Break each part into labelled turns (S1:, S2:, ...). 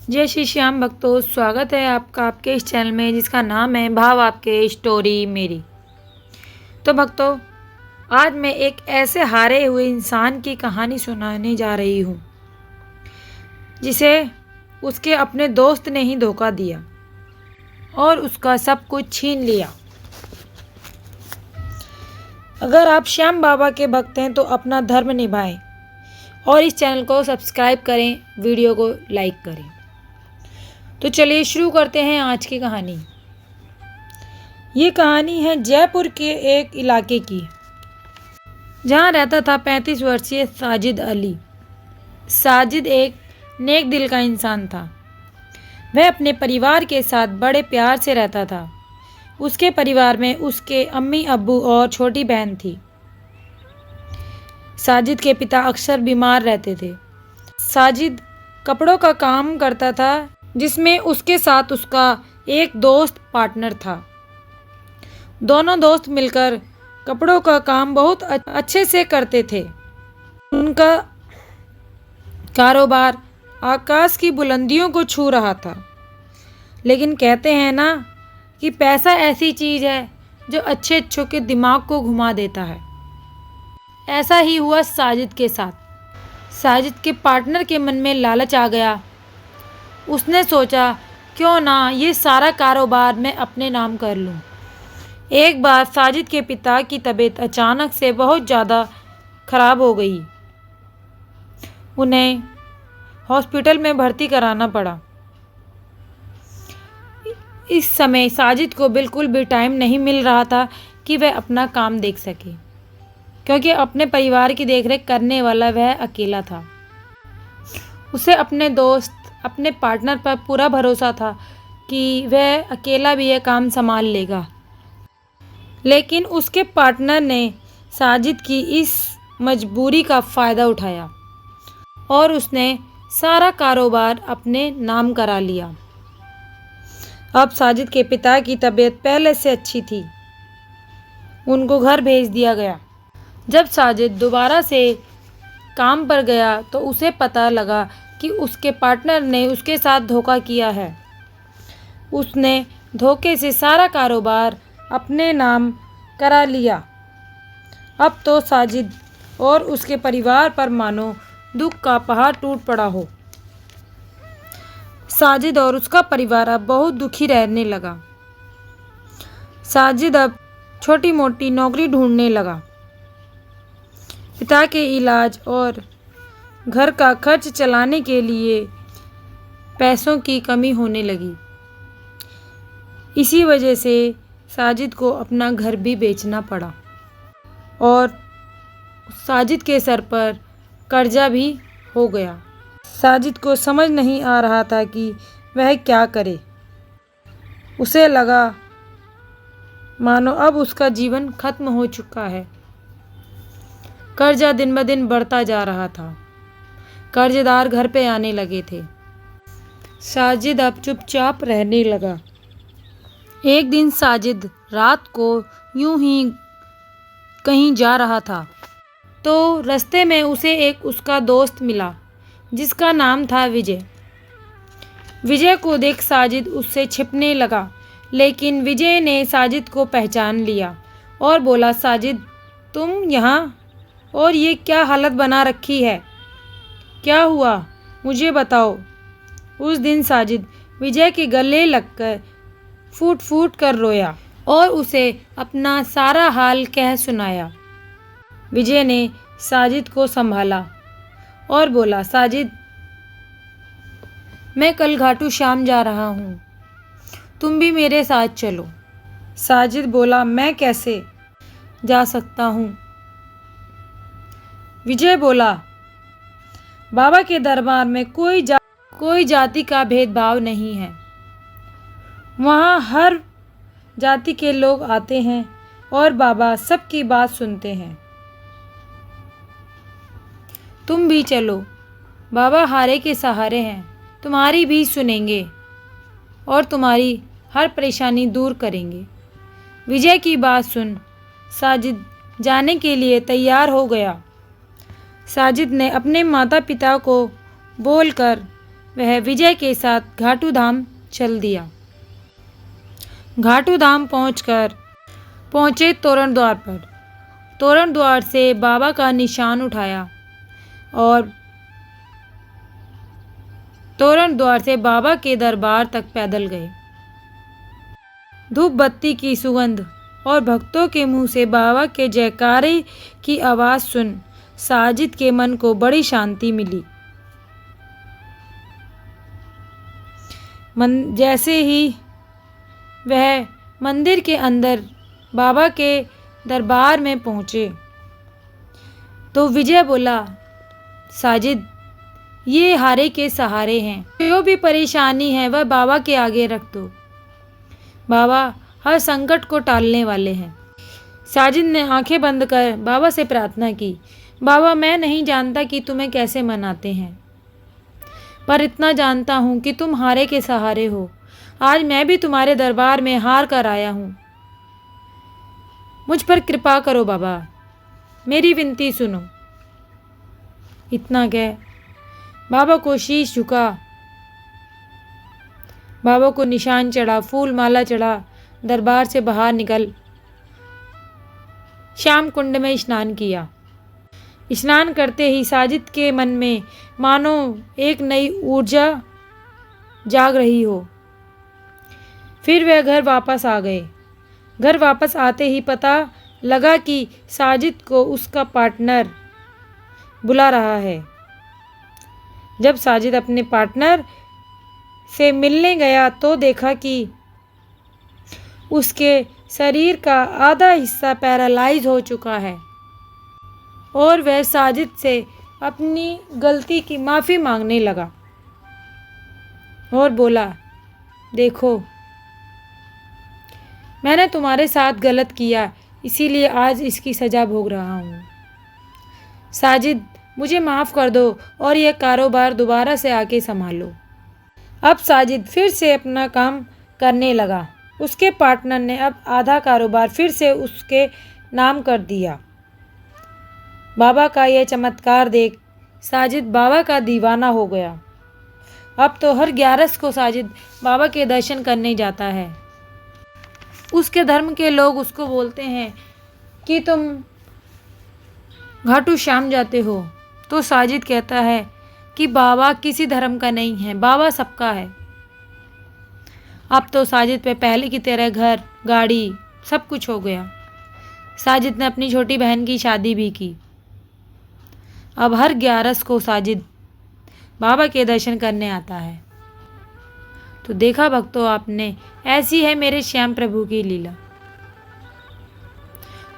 S1: जय श्री श्याम भक्तों, स्वागत है आपका आपके इस चैनल में जिसका नाम है भाव आपके स्टोरी मेरी। तो भक्तों, आज मैं एक ऐसे हारे हुए इंसान की कहानी सुनाने जा रही हूँ जिसे उसके अपने दोस्त ने ही धोखा दिया और उसका सब कुछ छीन लिया। अगर आप श्याम बाबा के भक्त हैं तो अपना धर्म निभाएं और इस चैनल को सब्सक्राइब करें, वीडियो को लाइक करें। तो चलिए शुरू करते हैं आज की कहानी। ये कहानी है जयपुर के एक इलाके की, जहाँ रहता था 35 वर्षीय साजिद अली। साजिद एक नेक दिल का इंसान था। वह अपने परिवार के साथ बड़े प्यार से रहता था। उसके परिवार में उसके अम्मी अब्बू और छोटी बहन थी। साजिद के पिता अक्सर बीमार रहते थे। साजिद कपड़ों का काम करता था, जिसमें उसके साथ उसका एक दोस्त पार्टनर था। दोनों दोस्त मिलकर कपड़ों का काम बहुत अच्छे से करते थे। उनका कारोबार आकाश की बुलंदियों को छू रहा था। लेकिन कहते हैं ना कि पैसा ऐसी चीज़ है जो अच्छे अच्छों के दिमाग को घुमा देता है। ऐसा ही हुआ साजिद के साथ। साजिद के पार्टनर के मन में लालच आ गया। उसने सोचा, क्यों ना ये सारा कारोबार मैं अपने नाम कर लूं। एक बार साजिद के पिता की तबीयत अचानक से बहुत ज़्यादा खराब हो गई। उन्हें हॉस्पिटल में भर्ती कराना पड़ा। इस समय साजिद को बिल्कुल भी टाइम नहीं मिल रहा था कि वह अपना काम देख सके, क्योंकि अपने परिवार की देखरेख करने वाला वह अकेला था। उसे अपने दोस्त, अपने पार्टनर पर पूरा भरोसा था कि वह अकेला भी यह काम संभाल लेगा। लेकिन उसके पार्टनर ने साजिद की इस मजबूरी का फ़ायदा उठाया और उसने सारा कारोबार अपने नाम करा लिया। अब साजिद के पिता की तबीयत पहले से अच्छी थी। उनको घर भेज दिया गया। जब साजिद दोबारा से काम पर गया तो उसे पता लगा कि उसके पार्टनर ने उसके साथ धोखा किया है। उसने धोखे से सारा कारोबार अपने नाम करा लिया। अब तो साजिद और उसके परिवार पर मानो दुख का पहाड़ टूट पड़ा हो। साजिद और उसका परिवार अब बहुत दुखी रहने लगा। साजिद अब छोटी मोटी नौकरी ढूंढने लगा। पिता के इलाज और घर का खर्च चलाने के लिए पैसों की कमी होने लगी। इसी वजह से साजिद को अपना घर भी बेचना पड़ा और साजिद के सर पर कर्जा भी हो गया। साजिद को समझ नहीं आ रहा था कि वह क्या करे। उसे लगा मानो अब उसका जीवन खत्म हो चुका है। कर्जा दिन ब दिन बढ़ता जा रहा था। कर्जदार घर पे आने लगे थे। साजिद अब चुपचाप रहने लगा। एक दिन साजिद रात को यूं ही कहीं जा रहा था तो रास्ते में उसे एक उसका दोस्त मिला जिसका नाम था विजय। विजय को देख साजिद उससे छिपने लगा, लेकिन विजय ने साजिद को पहचान लिया और बोला, साजिद तुम यहाँ, और ये क्या हालत बना रखी है? क्या हुआ, मुझे बताओ। उस दिन साजिद विजय के गले लगकर फूट फूट कर रोया और उसे अपना सारा हाल कह सुनाया। विजय ने साजिद को संभाला और बोला, साजिद मैं कल घाटू श्याम जा रहा हूँ, तुम भी मेरे साथ चलो। साजिद बोला, मैं कैसे जा सकता हूँ? विजय बोला, बाबा के दरबार में कोई जाति का भेदभाव नहीं है। वहाँ हर जाति के लोग आते हैं और बाबा सबकी बात सुनते हैं। तुम भी चलो, बाबा हारे के सहारे हैं, तुम्हारी भी सुनेंगे और तुम्हारी हर परेशानी दूर करेंगे। विजय की बात सुन साजिद जाने के लिए तैयार हो गया। साजिद ने अपने माता पिता को बोलकर वह विजय के साथ घाटू धाम चल दिया। घाटू धाम पहुँचे तोरण द्वार पर। तोरण द्वार से बाबा का निशान उठाया और तोरण द्वार से बाबा के दरबार तक पैदल गए। धूप बत्ती की सुगंध और भक्तों के मुंह से बाबा के जयकारे की आवाज़ सुन साजिद के मन को बड़ी शांति मिली। जैसे ही वह मंदिर के अंदर बाबा के दरबार में पहुँचे तो विजय बोला, साजिद, ये हारे के सहारे हैं, जो भी परेशानी है वह बाबा के आगे रख दो। बाबा हर संकट को टालने वाले हैं। साजिद ने आंखें बंद कर बाबा से प्रार्थना की, बाबा, मैं नहीं जानता कि तुम्हें कैसे मनाते हैं, पर इतना जानता हूँ कि तुम हारे के सहारे हो। आज मैं भी तुम्हारे दरबार में हार कर आया हूँ। मुझ पर कृपा करो बाबा, मेरी विनती सुनो। इतना कह बाबा को शीश झुका, बाबा को निशान चढ़ा, फूल माला चढ़ा, दरबार से बाहर निकल श्याम कुंड में स्नान किया। स्नान करते ही साजिद के मन में मानो एक नई ऊर्जा जाग रही हो। फिर वह घर वापस आ गए। घर वापस आते ही पता लगा कि साजिद को उसका पार्टनर बुला रहा है। जब साजिद अपने पार्टनर से मिलने गया तो देखा कि उसके शरीर का आधा हिस्सा पैरालाइज हो चुका है और वह साजिद से अपनी गलती की माफ़ी मांगने लगा और बोला, देखो, मैंने तुम्हारे साथ गलत किया, इसीलिए आज इसकी सज़ा भोग रहा हूँ। साजिद, मुझे माफ़ कर दो और यह कारोबार दोबारा से आके संभालो। अब साजिद फिर से अपना काम करने लगा। उसके पार्टनर ने अब आधा कारोबार फिर से उसके नाम कर दिया। बाबा का यह चमत्कार देख साजिद बाबा का दीवाना हो गया। अब तो हर 11 को साजिद बाबा के दर्शन करने जाता है। उसके धर्म के लोग उसको बोलते हैं कि तुम घाटू श्याम जाते हो, तो साजिद कहता है कि बाबा किसी धर्म का नहीं है, बाबा सबका है। अब तो साजिद पे पहले की तरह घर, गाड़ी, सब कुछ हो गया। साजिद ने अपनी छोटी बहन की शादी भी की। अब हर 11 को साजिद बाबा के दर्शन करने आता है। तो देखा भक्तों आपने, ऐसी है मेरे श्याम प्रभु की लीला।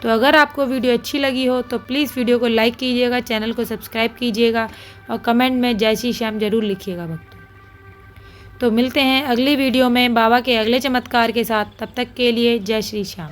S1: तो अगर आपको वीडियो अच्छी लगी हो तो प्लीज़ वीडियो को लाइक कीजिएगा, चैनल को सब्सक्राइब कीजिएगा और कमेंट में जय श्री श्याम जरूर लिखिएगा भक्तों। तो मिलते हैं अगली वीडियो में बाबा के अगले चमत्कार के साथ। तब तक के लिए जय श्री श्याम।